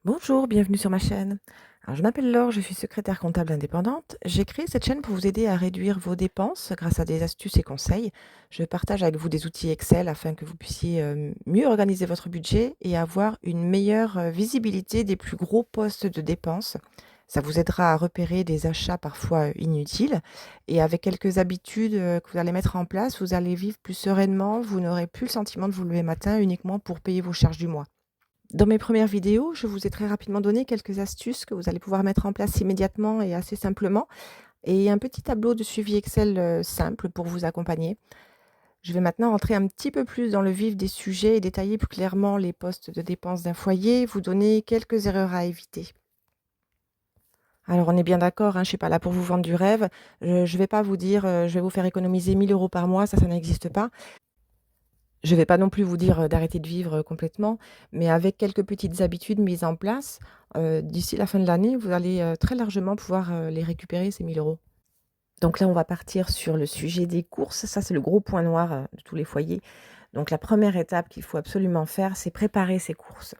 Bonjour, bienvenue sur ma chaîne. Alors, je m'appelle Laure, je suis secrétaire comptable indépendante. J'ai créé cette chaîne pour vous aider à réduire vos dépenses grâce à des astuces et conseils. Je partage avec vous des outils Excel afin que vous puissiez mieux organiser votre budget et avoir une meilleure visibilité des plus gros postes de dépenses. Ça vous aidera à repérer des achats parfois inutiles et avec quelques habitudes que vous allez mettre en place, vous allez vivre plus sereinement. Vous n'aurez plus le sentiment de vous lever le matin uniquement pour payer vos charges du mois. Dans mes premières vidéos, je vous ai très rapidement donné quelques astuces que vous allez pouvoir mettre en place immédiatement et assez simplement, et un petit tableau de suivi Excel simple pour vous accompagner. Je vais maintenant rentrer un petit peu plus dans le vif des sujets et détailler plus clairement les postes de dépenses d'un foyer, vous donner quelques erreurs à éviter. Alors on est bien d'accord, hein, je ne suis pas là pour vous vendre du rêve. Je ne vais pas vous dire je vais vous faire économiser 1000 euros par mois, ça n'existe pas. Je vais pas non plus vous dire, d'arrêter de vivre, complètement, mais avec quelques petites habitudes mises en place, d'ici la fin de l'année, vous allez, très largement pouvoir, les récupérer ces 1 000 euros. Donc là, on va partir sur le sujet des courses. Ça, c'est le gros point noir, de tous les foyers. Donc la première étape qu'il faut absolument faire, c'est préparer ses courses.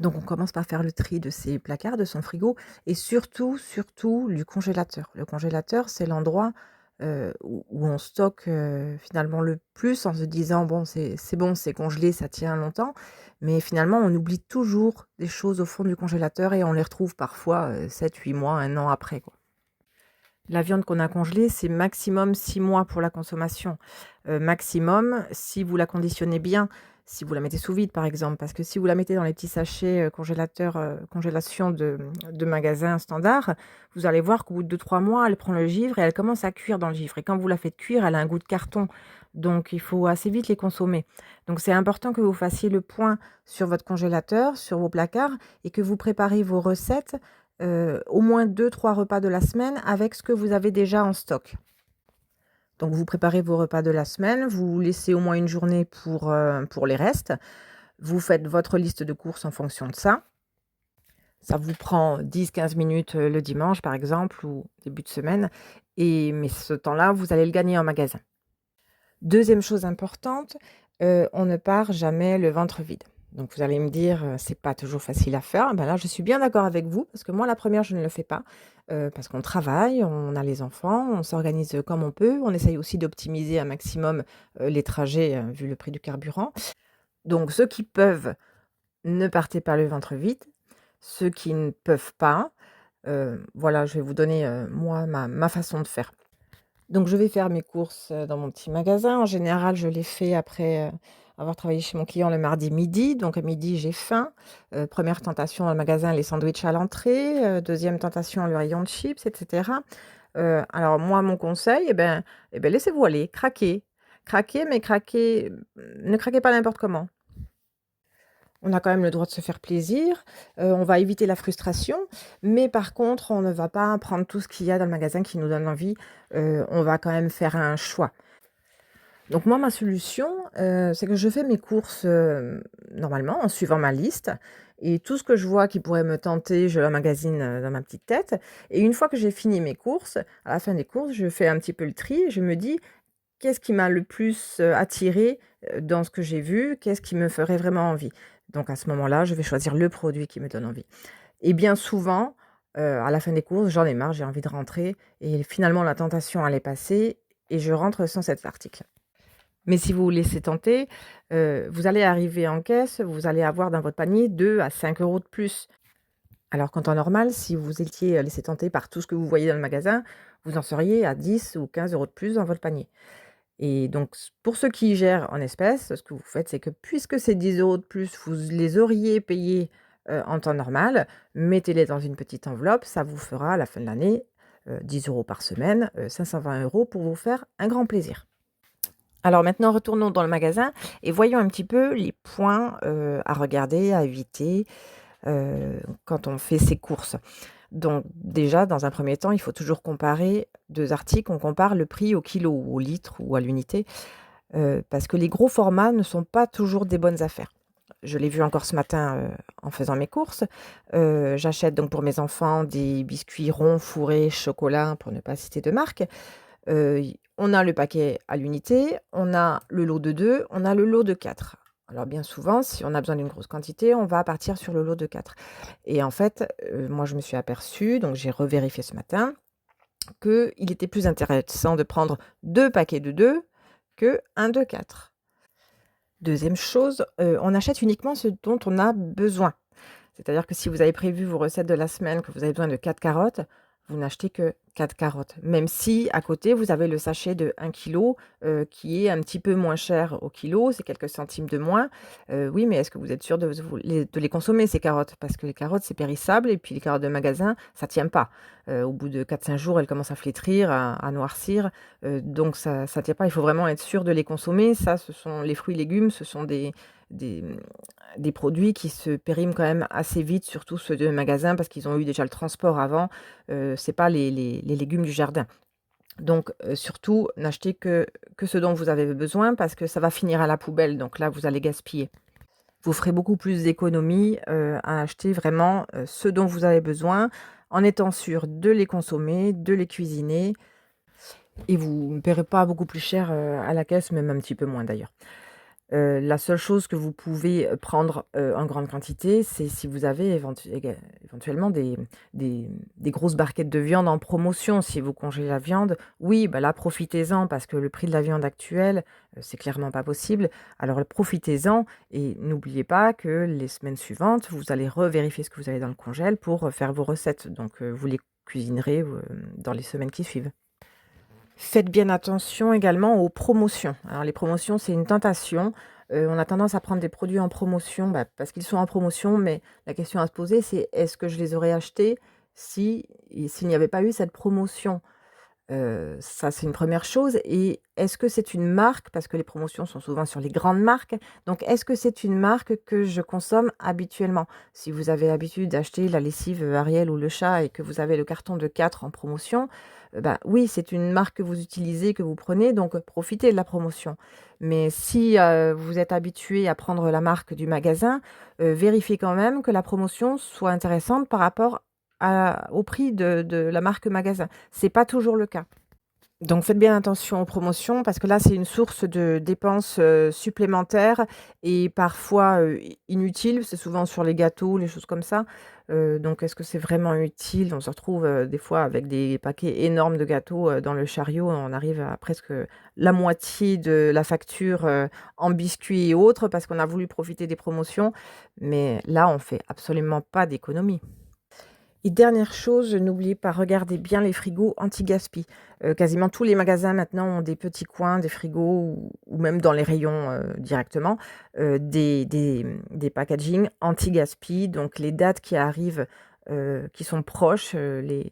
Donc on commence par faire le tri de ses placards, de son frigo et surtout du congélateur. Le congélateur, c'est l'endroit, où on stocke, finalement le plus en se disant: «Bon, c'est bon, c'est congelé, ça tient longtemps». Mais finalement, on oublie toujours des choses au fond du congélateur et on les retrouve parfois, 7-8 mois, 1 an après, quoi. La viande qu'on a congelée, c'est maximum 6 mois pour la consommation. Maximum, si vous la conditionnez bien, si vous la mettez sous vide par exemple, parce que si vous la mettez dans les petits sachets, congélateurs, congélation de magasins standard, vous allez voir qu'au bout de 2-3 mois, elle prend le givre et elle commence à cuire dans le givre et quand vous la faites cuire, elle a un goût de carton, donc il faut assez vite les consommer. Donc c'est important que vous fassiez le point sur votre congélateur, sur vos placards et que vous préparez vos recettes au moins 2-3 repas de la semaine avec ce que vous avez déjà en stock. Donc vous préparez vos repas de la semaine, vous laissez au moins une journée pour les restes. Vous faites votre liste de courses en fonction de ça. Ça vous prend 10-15 minutes le dimanche par exemple ou début de semaine mais ce temps-là, vous allez le gagner en magasin. Deuxième chose importante, on ne part jamais le ventre vide. Donc vous allez me dire, «C'est pas toujours facile à faire». Ben là, je suis bien d'accord avec vous parce que moi, la première, je ne le fais pas, parce qu'on travaille, on a les enfants, on s'organise, comme on peut. On essaye aussi d'optimiser un maximum, les trajets, vu le prix du carburant. Donc ceux qui peuvent, ne partez pas le ventre vide. Ceux qui ne peuvent pas, voilà, je vais vous donner, moi, ma façon de faire. Donc je vais faire mes courses, dans mon petit magasin. En général, je les fais après, avoir travaillé chez mon client le mardi midi. Donc à midi, j'ai faim. 1re tentation dans le magasin, les sandwichs à l'entrée. 2e tentation, le rayon de chips et cetera. Alors moi, mon conseil laissez-vous aller, craquez. Craquez, mais craquez, ne craquez pas n'importe comment. On a quand même le droit de se faire plaisir, on va éviter la frustration, mais par contre, on ne va pas prendre tout ce qu'il y a dans le magasin qui nous donne envie, on va quand même faire un choix. Donc moi, ma solution, c'est que je fais mes courses, normalement en suivant ma liste et tout ce que je vois qui pourrait me tenter, je l'emmagasine, dans ma petite tête et une fois que j'ai fini mes courses, à la fin des courses, je fais un petit peu le tri et je me dis: «Qu'est-ce qui m'a le plus, attiré dans ce que j'ai vu? Qu'est-ce qui me ferait vraiment envie?» Donc à ce moment-là, je vais choisir le produit qui me donne envie et bien souvent, à la fin des courses, j'en ai marre, j'ai envie de rentrer et finalement la tentation, elle est passée et je rentre sans cet article. Mais si vous vous laissez tenter, vous allez arriver en caisse, vous allez avoir dans votre panier 2 à 5 € de plus. Alors qu'en temps normal, si vous étiez, laissé tenter par tout ce que vous voyez dans le magasin, vous en seriez à 10 ou 15 € de plus dans votre panier. Et donc pour ceux qui gèrent en espèces, ce que vous faites, c'est que puisque ces 10 € de plus, vous les auriez payés, en temps normal, mettez-les dans une petite enveloppe, ça vous fera à la fin de l'année, 10 € par semaine, 520 € pour vous faire un grand plaisir. Alors maintenant, retournons dans le magasin et voyons un petit peu les points, à regarder, à éviter, quand on fait ses courses. Donc déjà, dans un premier temps, il faut toujours comparer 2 articles. On compare le prix au kilo ou au litre ou à l'unité, parce que les gros formats ne sont pas toujours des bonnes affaires. Je l'ai vu encore ce matin, en faisant mes courses. J'achète donc pour mes enfants des biscuits ronds, fourrés, chocolat, pour ne pas citer de marque. On a le paquet à l'unité, on a le lot de 2, on a le lot de 4. Alors bien souvent, si on a besoin d'une grosse quantité, on va partir sur le lot de 4. Et en fait, moi je me suis aperçue, donc j'ai revérifié ce matin, qu'il était plus intéressant de prendre 2 paquets de 2 que un de 4. Deuxième chose, on achète uniquement ce dont on a besoin. C'est-à-dire que si vous avez prévu vos recettes de la semaine, que vous avez besoin de 4 carottes, vous n'achetez que 4 carottes. Même si à côté, vous avez le sachet de 1 kg, qui est un petit peu moins cher au kilo, c'est quelques centimes de moins. Oui, mais est-ce que vous êtes sûr de les consommer ces carottes? Parce que les carottes, c'est périssable et puis les carottes de magasin, ça tient pas. Au bout de 4-5 jours, elles commencent à flétrir, à noircir, donc ça tient pas. Il faut vraiment être sûr de les consommer. Ça, ce sont les fruits et légumes, ce sont des, mmh, des produits qui se périment quand même assez vite, surtout ceux de magasin parce qu'ils ont eu déjà le transport avant, c'est pas les légumes du jardin. Donc surtout, n'achetez que ce dont vous avez besoin parce que ça va finir à la poubelle, donc là, vous allez gaspiller. Vous ferez beaucoup plus d'économies, à acheter vraiment, ce dont vous avez besoin, en étant sûr de les consommer, de les cuisiner et vous ne paierez pas beaucoup plus cher, à la caisse, même un petit peu moins d'ailleurs. La seule chose que vous pouvez, prendre, en grande quantité, c'est si vous avez éventuellement des grosses barquettes de viande en promotion. Si vous congelez la viande, oui, bah, là, profitez-en parce que le prix de la viande actuelle, c'est clairement pas possible. Alors profitez-en et n'oubliez pas que les semaines suivantes, vous allez revérifier ce que vous avez dans le congèle pour, faire vos recettes. Donc, vous les cuisinerez, dans les semaines qui suivent. Faites bien attention également aux promotions. Alors les promotions, c'est une tentation. On a tendance à prendre des produits en promotion, bah, parce qu'ils sont en promotion, mais la question à se poser, c'est: «Est-ce que je les aurais achetés s'il n'y avait pas eu cette promotion?» Ça, c'est une première chose et est-ce que c'est une marque? Parce que les promotions sont souvent sur les grandes marques, donc est-ce que c'est une marque que je consomme habituellement? Si vous avez l'habitude d'acheter la lessive, Ariel ou Le Chat et que vous avez le carton de 4 en promotion, bah, oui, c'est une marque que vous utilisez, que vous prenez, donc profitez de la promotion. Mais si, vous êtes habitué à prendre la marque du magasin, vérifiez quand même que la promotion soit intéressante par rapport au prix de la marque magasin. C'est pas toujours le cas. Donc faites bien attention aux promotions parce que là, c'est une source de dépenses, supplémentaires et parfois, inutiles. C'est souvent sur les gâteaux, les choses comme ça. Donc est-ce que c'est vraiment utile? On se retrouve, des fois avec des paquets énormes de gâteaux, dans le chariot. On arrive à presque la moitié de la facture, en biscuits et autres parce qu'on a voulu profiter des promotions. Mais là, on fait absolument pas d'économie. Et dernière chose, n'oubliez pas, regardez bien les frigos anti-gaspi. Quasiment tous les magasins maintenant ont des petits coins, des frigos ou même dans les rayons, directement, des packaging anti-gaspi. Donc les dates qui arrivent, qui sont proches, les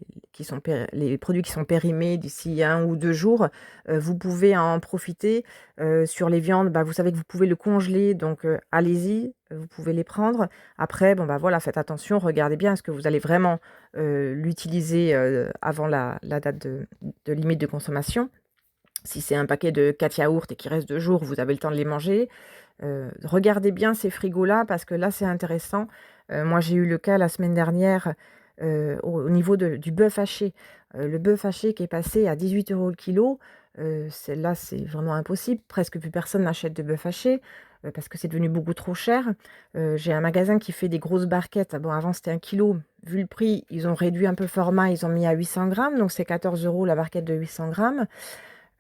produits qui sont périmés d'ici 1 ou 2 jours, vous pouvez en profiter. Sur les viandes, bah, vous savez que vous pouvez le congeler donc allez-y, vous pouvez les prendre. Après, bon, bah, voilà, faites attention, regardez bien, est-ce que vous allez vraiment, l'utiliser, avant la date de limite de consommation? Si c'est un paquet de 4 yaourts et qu'il reste 2 jours, vous avez le temps de les manger. Regardez bien ces frigos-là parce que là, c'est intéressant. Moi, j'ai eu le cas la semaine dernière, au niveau du bœuf haché. Le bœuf haché qui est passé à 18 € le kilo, c'est vraiment impossible. Presque plus personne n'achète de bœuf haché, parce que c'est devenu beaucoup trop cher. J'ai un magasin qui fait des grosses barquettes. Bon, avant, c'était 1 kilo. Vu le prix, ils ont réduit un peu le format, ils ont mis à 800 grammes, donc c'est 14 € la barquette de 800 grammes.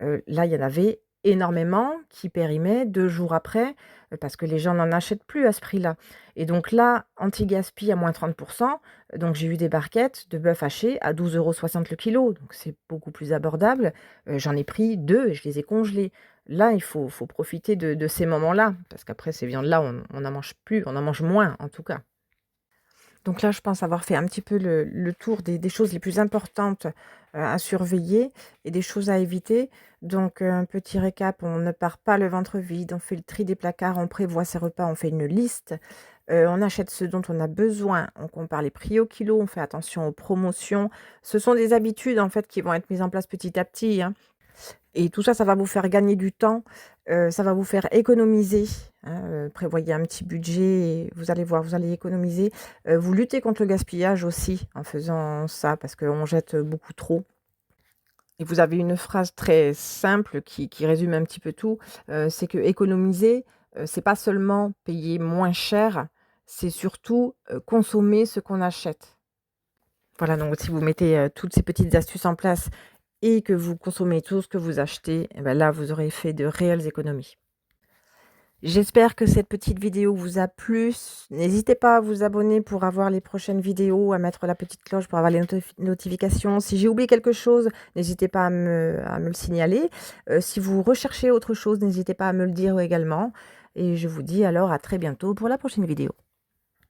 Là, il y en avait énormément qui périmaient 2 jours après, parce que les gens n'en achètent plus à ce prix-là et donc là, anti-gaspi à -30, donc j'ai eu des barquettes de bœuf haché à 12,60 € le kilo, donc c'est beaucoup plus abordable. J'en ai pris 2 et je les ai congelés. Là, il faut profiter de ces moments-là, parce qu'après ces viandes-là, on n'en mange plus, on en mange moins en tout cas. Donc là, je pense avoir fait un petit peu le tour des choses les plus importantes, à surveiller et des choses à éviter. Donc, un petit récap, on ne part pas le ventre vide, on fait le tri des placards, on prévoit ses repas, on fait une liste, on achète ce dont on a besoin, on compare les prix au kilo, on fait attention aux promotions. Ce sont des habitudes, en fait, qui vont être mises en place petit à petit, hein. Et tout ça, ça va vous faire gagner du temps, ça va vous faire économiser, hein, prévoyez un petit budget et vous allez voir, vous allez économiser. Vous luttez contre le gaspillage aussi en faisant ça parce qu'on jette beaucoup trop. Et vous avez une phrase très simple qui résume un petit peu tout, c'est que économiser, c'est pas seulement payer moins cher, c'est surtout, consommer ce qu'on achète. Voilà, donc si vous mettez, toutes ces petites astuces en place et que vous consommez tout ce que vous achetez, et bah, là, vous aurez fait de réelles économies. J'espère que cette petite vidéo vous a plu. N'hésitez pas à vous abonner pour avoir les prochaines vidéos, à mettre la petite cloche pour avoir les notifications. Si j'ai oublié quelque chose, n'hésitez pas à me le signaler. Si vous recherchez autre chose, n'hésitez pas à me le dire également et je vous dis alors à très bientôt pour la prochaine vidéo.